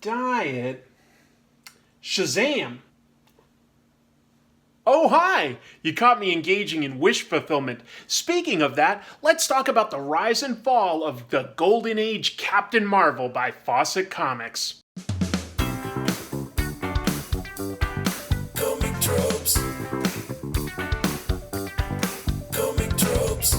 diet. Shazam! Oh, hi! You caught me engaging in wish fulfillment. Speaking of that, let's talk about the rise and fall of the Golden Age Captain Marvel by Fawcett Comics. Comic tropes. Comic tropes.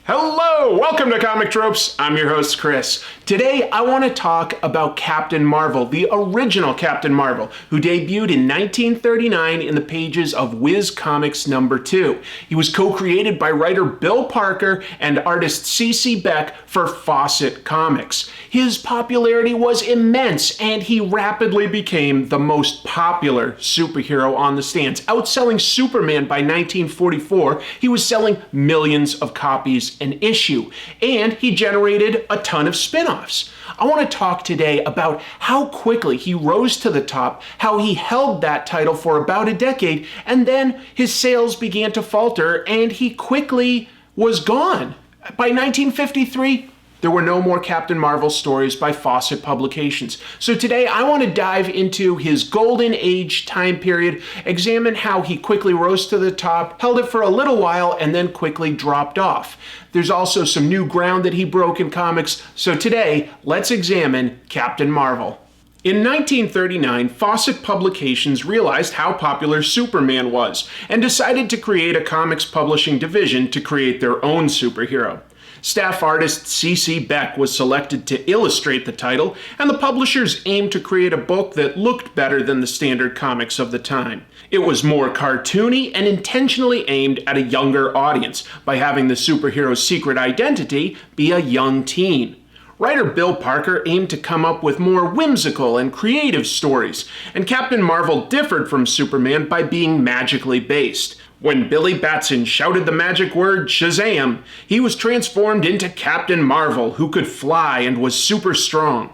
Hello! Welcome to Comic Tropes. I'm your host, Chris. Today, I want to talk about Captain Marvel, the original Captain Marvel, who debuted in 1939 in the pages of Whiz Comics #2. He was co-created by writer Bill Parker and artist CC Beck for Fawcett Comics. His popularity was immense, and he rapidly became the most popular superhero on the stands. Outselling Superman by 1944, he was selling millions of copies an issue, and he generated a ton of spin-offs. I want to talk today about how quickly he rose to the top, how he held that title for about a decade, and then his sales began to falter and he quickly was gone. By 1953, there were no more Captain Marvel stories by Fawcett Publications. So today I want to dive into his golden age time period, examine how he quickly rose to the top, held it for a little while, and then quickly dropped off. There's also some new ground that he broke in comics, so today let's examine Captain Marvel. In 1939, Fawcett Publications realized how popular Superman was and decided to create a comics publishing division to create their own superhero. Staff artist CC Beck was selected to illustrate the title, and the publishers aimed to create a book that looked better than the standard comics of the time. It was more cartoony and intentionally aimed at a younger audience by having the superhero's secret identity be a young teen. Writer Bill Parker aimed to come up with more whimsical and creative stories, and Captain Marvel differed from Superman by being magically based. When Billy Batson shouted the magic word Shazam, he was transformed into Captain Marvel, who could fly and was super strong.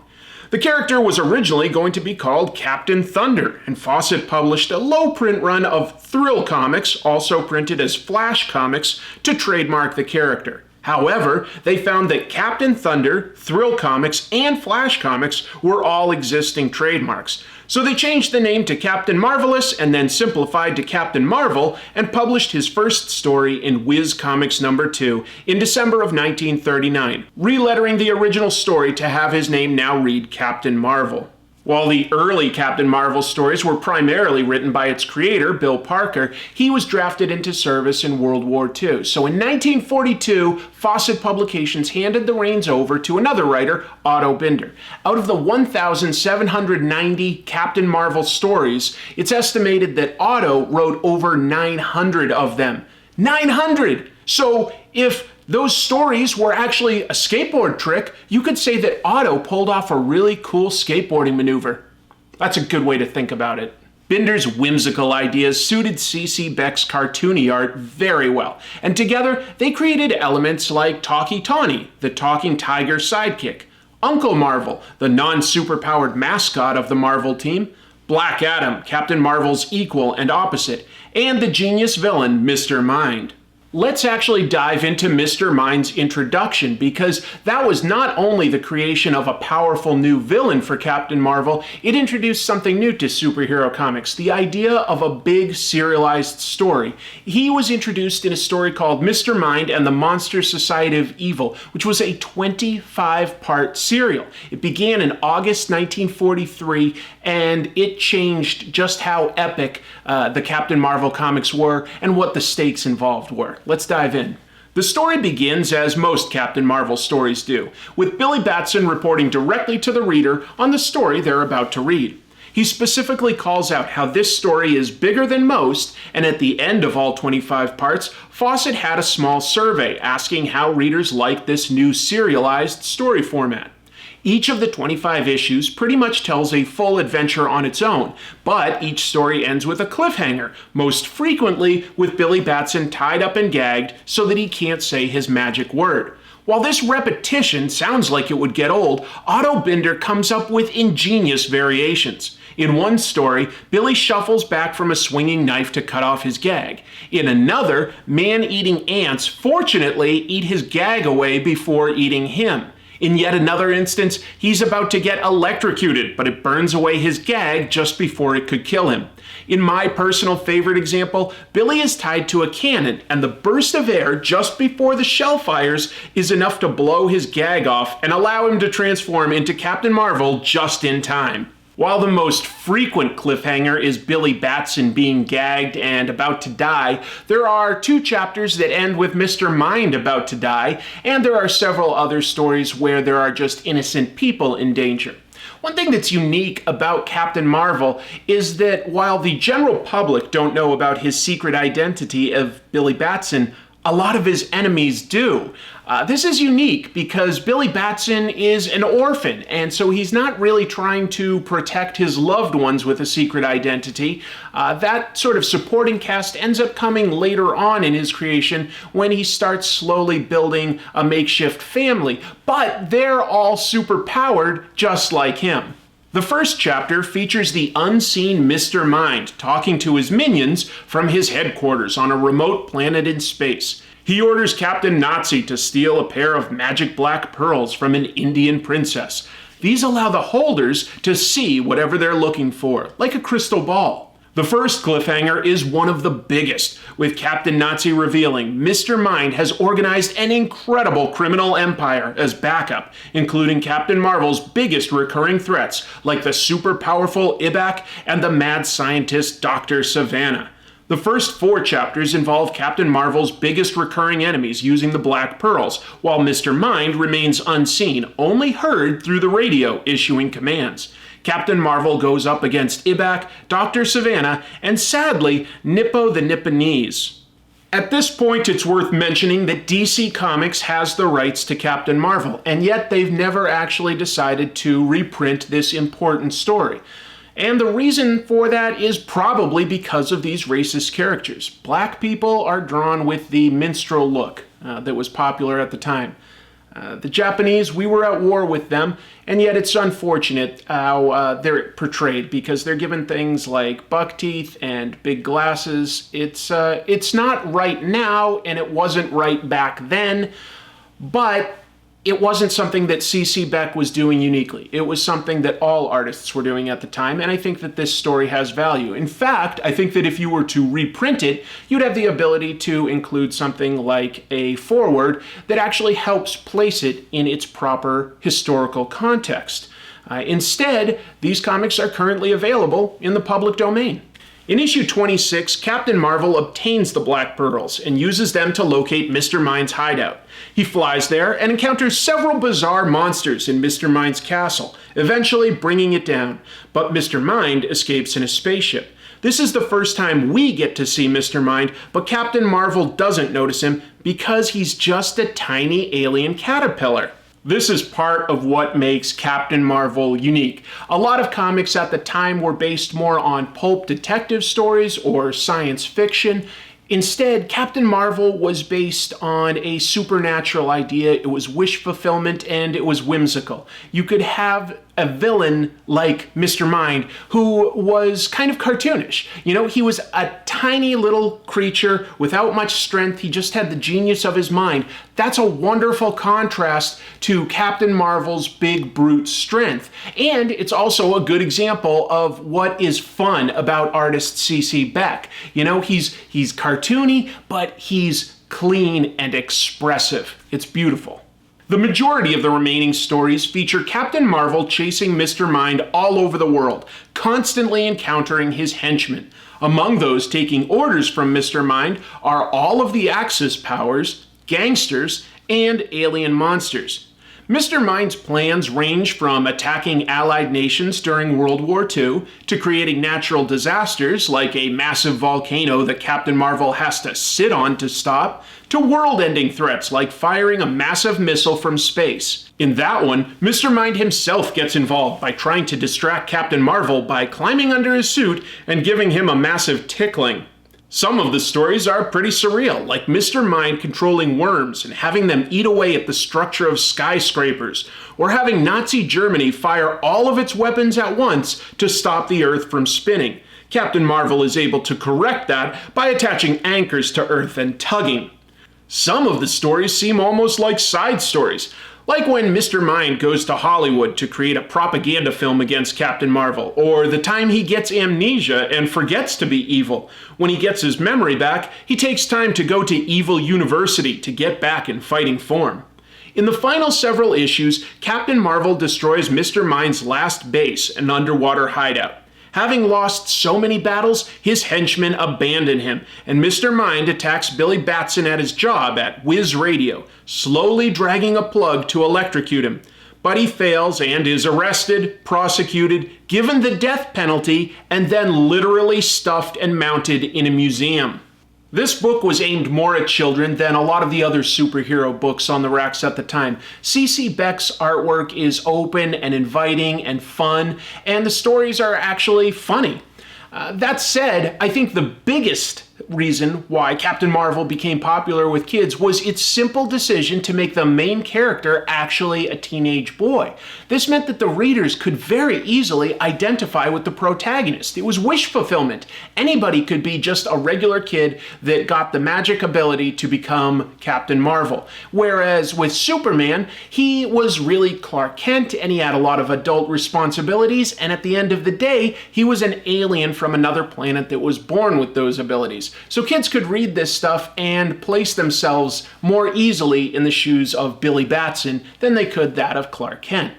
The character was originally going to be called Captain Thunder, and Fawcett published a low-print run of Thrill Comics, also printed as Flash Comics, to trademark the character. However, they found that Captain Thunder, Thrill Comics, and Flash Comics were all existing trademarks. So they changed the name to Captain Marvelous and then simplified to Captain Marvel and published his first story in Whiz Comics #2 in December of 1939, relettering the original story to have his name now read Captain Marvel. While the early Captain Marvel stories were primarily written by its creator, Bill Parker, he was drafted into service in World War II. So in 1942, Fawcett Publications handed the reins over to another writer, Otto Binder. Out of the 1,790 Captain Marvel stories, it's estimated that Otto wrote over 900 of them. 900! So if those stories were actually a skateboard trick, you could say that Otto pulled off a really cool skateboarding maneuver. That's a good way to think about it. Binder's whimsical ideas suited CC Beck's cartoony art very well, and together they created elements like Talkie Tawny, the talking tiger sidekick, Uncle Marvel, the non-superpowered mascot of the Marvel team, Black Adam, Captain Marvel's equal and opposite, and the genius villain, Mr. Mind. Let's actually dive into Mr. Mind's introduction, because that was not only the creation of a powerful new villain for Captain Marvel, it introduced something new to superhero comics, the idea of a big serialized story. He was introduced in a story called Mr. Mind and the Monster Society of Evil, which was a 25-part serial. It began in August 1943, and it changed just how epic the Captain Marvel comics were and what the stakes involved were. Let's dive in. The story begins as most Captain Marvel stories do, with Billy Batson reporting directly to the reader on the story they're about to read. He specifically calls out how this story is bigger than most, and at the end of all 25 parts, Fawcett had a small survey asking how readers liked this new serialized story format. Each of the 25 issues pretty much tells a full adventure on its own, but each story ends with a cliffhanger, most frequently with Billy Batson tied up and gagged so that he can't say his magic word. While this repetition sounds like it would get old, Otto Binder comes up with ingenious variations. In one story, Billy shuffles back from a swinging knife to cut off his gag. In another, man-eating ants fortunately eat his gag away before eating him. In yet another instance, he's about to get electrocuted, but it burns away his gag just before it could kill him. In my personal favorite example, Billy is tied to a cannon, and the burst of air just before the shell fires is enough to blow his gag off and allow him to transform into Captain Marvel just in time. While the most frequent cliffhanger is Billy Batson being gagged and about to die, there are 2 chapters that end with Mr. Mind about to die, and there are several other stories where there are just innocent people in danger. One thing that's unique about Captain Marvel is that while the general public don't know about his secret identity of Billy Batson, a lot of his enemies do. This is unique because Billy Batson is an orphan, and so he's not really trying to protect his loved ones with a secret identity. That sort of supporting cast ends up coming later on in his creation when he starts slowly building a makeshift family, but they're all superpowered just like him. The first chapter features the unseen Mr. Mind talking to his minions from his headquarters on a remote planet in space. He orders Captain Nazi to steal a pair of magic black pearls from an Indian princess. These allow the holders to see whatever they're looking for, like a crystal ball. The first cliffhanger is one of the biggest, with Captain Nazi revealing Mr. Mind has organized an incredible criminal empire as backup, including Captain Marvel's biggest recurring threats, like the super-powerful Ibak and the mad scientist Dr. Savannah. The first 4 chapters involve Captain Marvel's biggest recurring enemies using the Black Pearls, while Mr. Mind remains unseen, only heard through the radio issuing commands. Captain Marvel goes up against Ibak, Dr. Savannah, and sadly, Nippo the Nipponese. At this point, it's worth mentioning that DC Comics has the rights to Captain Marvel, and yet they've never actually decided to reprint this important story. And the reason for that is probably because of these racist characters. Black people are drawn with the minstrel look that was popular at the time. The Japanese, we were at war with them, and yet it's unfortunate how they're portrayed because they're given things like buck teeth and big glasses. It's not right now, and it wasn't right back then, but it wasn't something that CC Beck was doing uniquely. It was something that all artists were doing at the time, and I think that this story has value. In fact, I think that if you were to reprint it, you'd have the ability to include something like a foreword that actually helps place it in its proper historical context. Instead, these comics are currently available in the public domain. In issue 26, Captain Marvel obtains the Black Pearls and uses them to locate Mr. Mind's hideout. He flies there and encounters several bizarre monsters in Mr. Mind's castle, eventually bringing it down. But Mr. Mind escapes in a spaceship. This is the first time we get to see Mr. Mind, but Captain Marvel doesn't notice him because he's just a tiny alien caterpillar. This is part of what makes Captain Marvel unique. A lot of comics at the time were based more on pulp detective stories or science fiction. Instead, Captain Marvel was based on a supernatural idea. It was wish fulfillment and it was whimsical. You could have a villain like Mr. Mind who was kind of cartoonish. You know, he was a tiny little creature without much strength. He just had the genius of his mind. That's a wonderful contrast to Captain Marvel's big brute strength. And it's also a good example of what is fun about artist CC Beck. You know, he's cartoony, but he's clean and expressive. It's beautiful. The majority of the remaining stories feature Captain Marvel chasing Mr. Mind all over the world, constantly encountering his henchmen. Among those taking orders from Mr. Mind are all of the Axis powers, gangsters, and alien monsters. Mr. Mind's plans range from attacking allied nations during World War II to creating natural disasters like a massive volcano that Captain Marvel has to sit on to stop, to world-ending threats like firing a massive missile from space. In that one, Mr. Mind himself gets involved by trying to distract Captain Marvel by climbing under his suit and giving him a massive tickling. Some of the stories are pretty surreal, like Mr. Mind controlling worms and having them eat away at the structure of skyscrapers, or having Nazi Germany fire all of its weapons at once to stop the Earth from spinning. Captain Marvel is able to correct that by attaching anchors to Earth and tugging. Some of the stories seem almost like side stories, like when Mr. Mind goes to Hollywood to create a propaganda film against Captain Marvel, or the time he gets amnesia and forgets to be evil. When he gets his memory back, he takes time to go to Evil University to get back in fighting form. In the final several issues, Captain Marvel destroys Mr. Mind's last base, an underwater hideout. Having lost so many battles, his henchmen abandon him, and Mr. Mind attacks Billy Batson at his job at Whiz Radio, slowly dragging a plug to electrocute him. But he fails and is arrested, prosecuted, given the death penalty, and then literally stuffed and mounted in a museum. This book was aimed more at children than a lot of the other superhero books on the racks at the time. CC Beck's artwork is open and inviting and fun, and the stories are actually funny. That said, I think the biggest reason why Captain Marvel became popular with kids was its simple decision to make the main character actually a teenage boy. This meant that the readers could very easily identify with the protagonist. It was wish fulfillment. Anybody could be just a regular kid that got the magic ability to become Captain Marvel. Whereas with Superman, he was really Clark Kent and he had a lot of adult responsibilities, and at the end of the day, he was an alien from another planet that was born with those abilities. So kids could read this stuff and place themselves more easily in the shoes of Billy Batson than they could that of Clark Kent.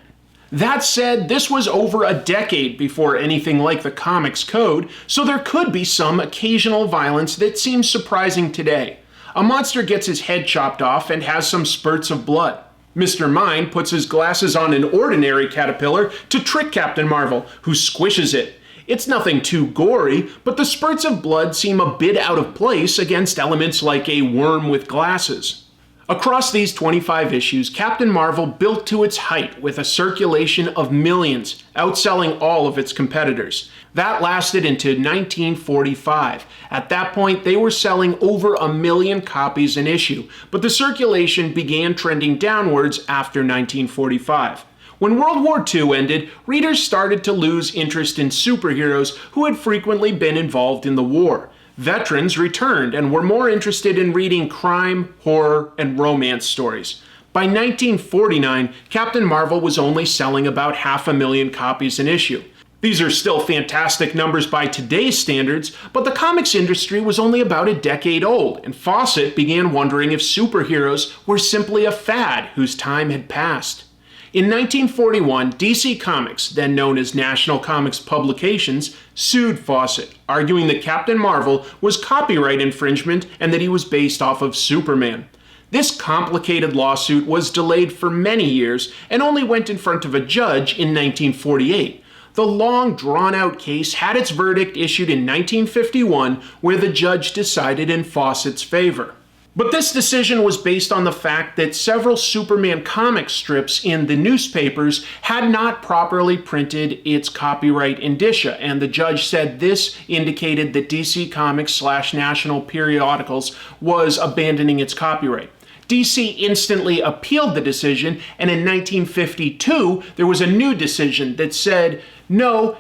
That said, this was over a decade before anything like the Comics Code, so there could be some occasional violence that seems surprising today. A monster gets his head chopped off and has some spurts of blood. Mr. Mind puts his glasses on an ordinary caterpillar to trick Captain Marvel, who squishes it. It's nothing too gory, but the spurts of blood seem a bit out of place against elements like a worm with glasses. Across these 25 issues, Captain Marvel built to its height with a circulation of millions, outselling all of its competitors. That lasted into 1945. At that point, they were selling over 1 million copies an issue, but the circulation began trending downwards after 1945. When World War II ended, readers started to lose interest in superheroes who had frequently been involved in the war. Veterans returned and were more interested in reading crime, horror, and romance stories. By 1949, Captain Marvel was only selling about 500,000 copies an issue. These are still fantastic numbers by today's standards, but the comics industry was only about a decade old, and Fawcett began wondering if superheroes were simply a fad whose time had passed. In 1941, DC Comics, then known as National Comics Publications, sued Fawcett, arguing that Captain Marvel was copyright infringement and that he was based off of Superman. This complicated lawsuit was delayed for many years and only went in front of a judge in 1948. The long, drawn-out case had its verdict issued in 1951, where the judge decided in Fawcett's favor. But this decision was based on the fact that several Superman comic strips in the newspapers had not properly printed its copyright indicia, and the judge said this indicated that DC Comics / National Periodicals was abandoning its copyright. DC instantly appealed the decision, and in 1952, there was a new decision that said, no,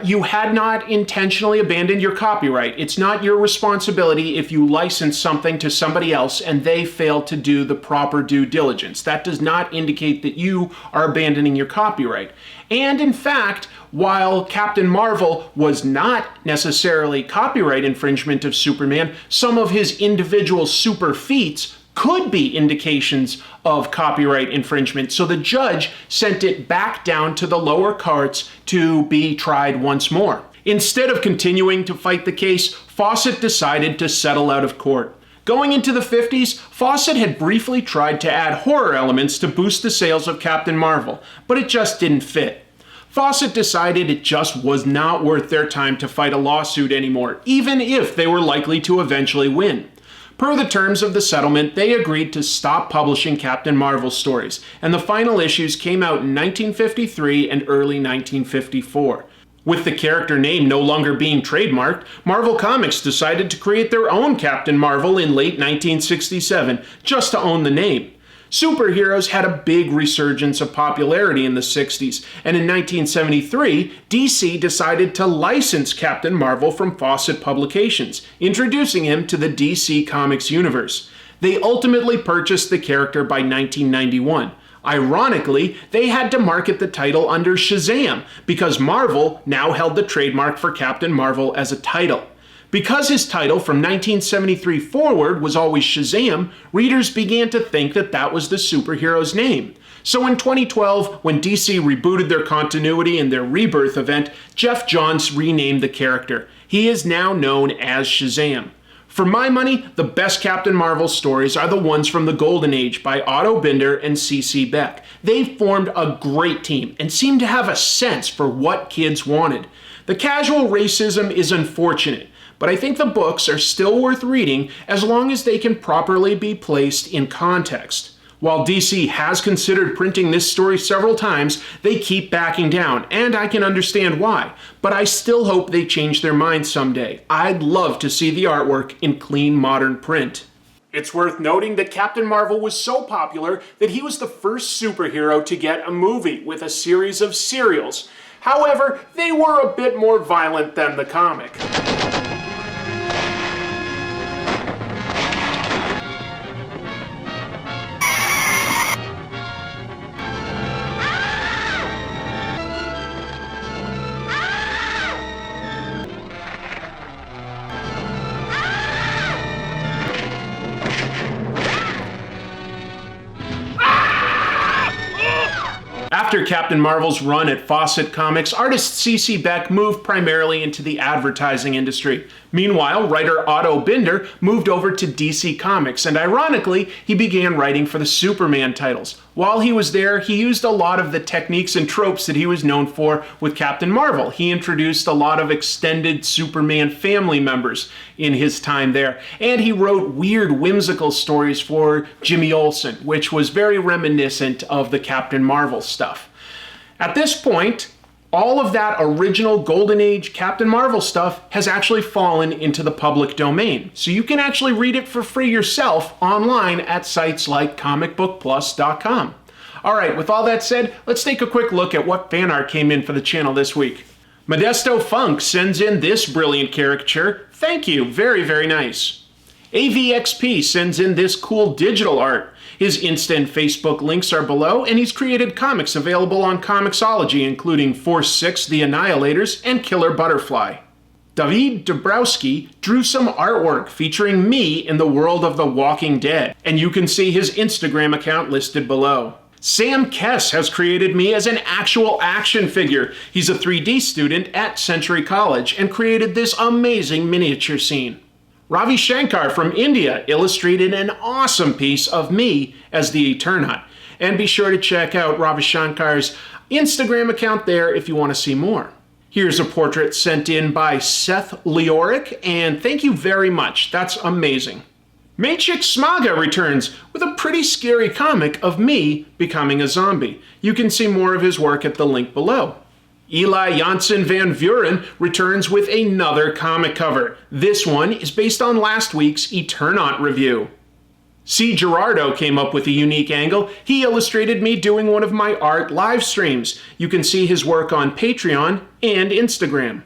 you had not intentionally abandoned your copyright. It's not your responsibility if you license something to somebody else and they fail to do the proper due diligence. That does not indicate that you are abandoning your copyright. And in fact, while Captain Marvel was not necessarily copyright infringement of Superman, some of his individual super feats could be indications of copyright infringement, so the judge sent it back down to the lower courts to be tried once more. Instead of continuing to fight the case, Fawcett decided to settle out of court. Going into the 50s, Fawcett had briefly tried to add horror elements to boost the sales of Captain Marvel, but it just didn't fit. Fawcett decided it just was not worth their time to fight a lawsuit anymore, even if they were likely to eventually win. Per the terms of the settlement, they agreed to stop publishing Captain Marvel stories, and the final issues came out in 1953 and early 1954. With the character name no longer being trademarked, Marvel Comics decided to create their own Captain Marvel in late 1967, just to own the name. Superheroes had a big resurgence of popularity in the 60s, and in 1973, DC decided to license Captain Marvel from Fawcett Publications, introducing him to the DC Comics universe. They ultimately purchased the character by 1991. Ironically, they had to market the title under Shazam, because Marvel now held the trademark for Captain Marvel as a title. Because his title from 1973 forward was always Shazam, readers began to think that that was the superhero's name. So in 2012, when DC rebooted their continuity in their Rebirth event, Jeff Johns renamed the character. He is now known as Shazam. For my money, the best Captain Marvel stories are the ones from the Golden Age by Otto Binder and CC Beck. They've formed a great team and seem to have a sense for what kids wanted. The casual racism is unfortunate, but I think the books are still worth reading as long as they can properly be placed in context. While DC has considered printing this story several times, they keep backing down, and I can understand why. But I still hope they change their mind someday. I'd love to see the artwork in clean modern print. It's worth noting that Captain Marvel was so popular that he was the first superhero to get a movie with a series of serials. However, they were a bit more violent than the comic. After Captain Marvel's run at Fawcett Comics, artist CC Beck moved primarily into the advertising industry. Meanwhile, writer Otto Binder moved over to DC Comics, and ironically, he began writing for the Superman titles. While he was there, he used a lot of the techniques and tropes that he was known for with Captain Marvel. He introduced a lot of extended Superman family members in his time there, and he wrote weird, whimsical stories for Jimmy Olsen, which was very reminiscent of the Captain Marvel stuff. At this point, all of that original Golden Age Captain Marvel stuff has actually fallen into the public domain. So you can actually read it for free yourself online at sites like comicbookplus.com. Alright, with all that said, let's take a quick look at what fan art came in for the channel this week. Modesto Funk sends in this brilliant caricature. Thank you, very, very nice. AVXP sends in this cool digital art. His Insta and Facebook links are below, and he's created comics available on Comixology, including Force 6, The Annihilators, and Killer Butterfly. David Dabrowski drew some artwork featuring me in the world of The Walking Dead, and you can see his Instagram account listed below. Sam Kess has created me as an actual action figure. He's a 3D student at Century College and created this amazing miniature scene. Ravi Shankar from India illustrated an awesome piece of me as the Eternaut. And be sure to check out Ravi Shankar's Instagram account there if you want to see more. Here's a portrait sent in by Seth Leoric, and thank you very much. That's amazing. Maciek Smaga returns with a pretty scary comic of me becoming a zombie. You can see more of his work at the link below. Eli Janssen Van Vuren returns with another comic cover. This one is based on last week's Eternaut review. C. Gerardo came up with a unique angle. He illustrated me doing one of my art live streams. You can see his work on Patreon and Instagram.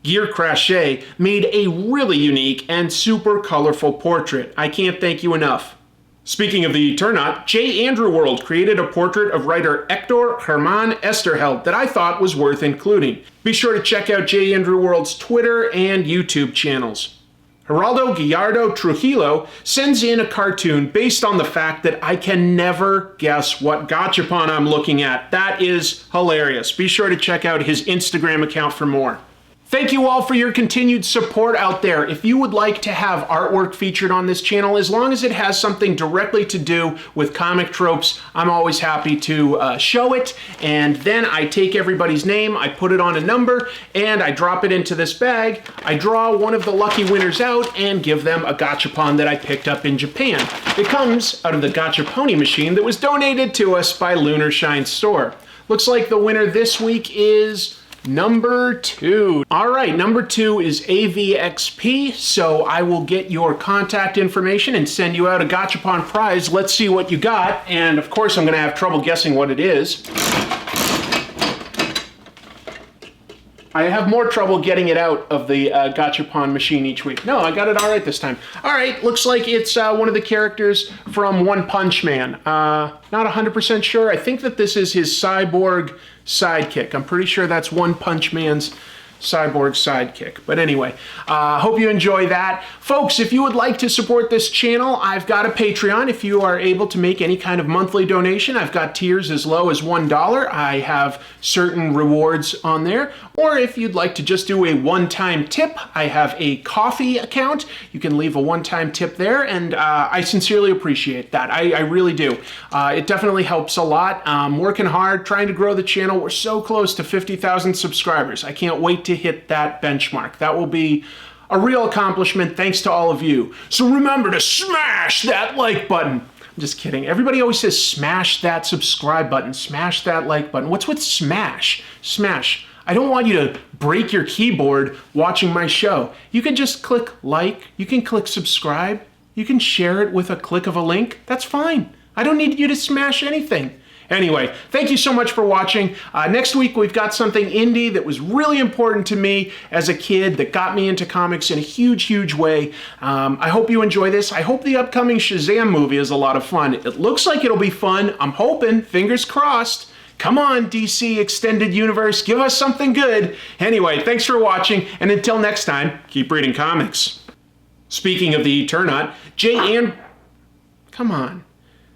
Gear Crochet made a really unique and super colorful portrait. I can't thank you enough. Speaking of the Eternaut, J. Andrew World created a portrait of writer Hector Herman Esterheld that I thought was worth including. Be sure to check out J. Andrew World's Twitter and YouTube channels. Geraldo Gallardo Trujillo sends in a cartoon based on the fact that I can never guess what gachapon I'm looking at. That is hilarious. Be sure to check out his Instagram account for more. Thank you all for your continued support out there. If you would like to have artwork featured on this channel, as long as it has something directly to do with comic tropes, I'm always happy to show it. And then I take everybody's name, I put it on a number, and I drop it into this bag. I draw one of the lucky winners out and give them a gachapon that I picked up in Japan. It comes out of the gachaponi machine that was donated to us by Lunar Shine Store. Looks like the winner this week is number 2. All right, number 2 is AVXP, so I will get your contact information and send you out a Gachapon prize. Let's see what you got, and of course I'm going to have trouble guessing what it is. I have more trouble getting it out of the Gachapon machine each week. No, I got it all right this time. All right, looks like it's one of the characters from One Punch Man. Not 100% sure. I think that this is his cyborg sidekick. I'm pretty sure that's One Punch Man's cyborg sidekick. But anyway, hope you enjoy that. Folks, if you would like to support this channel, I've got a Patreon. If you are able to make any kind of monthly donation, I've got tiers as low as $1. I have certain rewards on there. Or if you'd like to just do a one-time tip, I have a coffee account. You can leave a one-time tip there, and I sincerely appreciate that. I really do. It definitely helps a lot. I'm working hard, trying to grow the channel. We're so close to 50,000 subscribers. I can't wait to hit that benchmark. That will be a real accomplishment thanks to all of you. So remember to smash that like button. I'm just kidding. Everybody always says smash that subscribe button, smash that like button. What's with smash? Smash. I don't want you to break your keyboard watching my show. You can just click like, you can click subscribe, you can share it with a click of a link. That's fine. I don't need you to smash anything. Anyway, thank you so much for watching. Next week, we've got something indie that was really important to me as a kid that got me into comics in a huge, huge way. I hope you enjoy this. I hope the upcoming Shazam movie is a lot of fun. It looks like it'll be fun. I'm hoping, fingers crossed. Come on, DC Extended Universe, give us something good. Anyway, thanks for watching, and until next time, keep reading comics. Speaking of the Eternot, come on.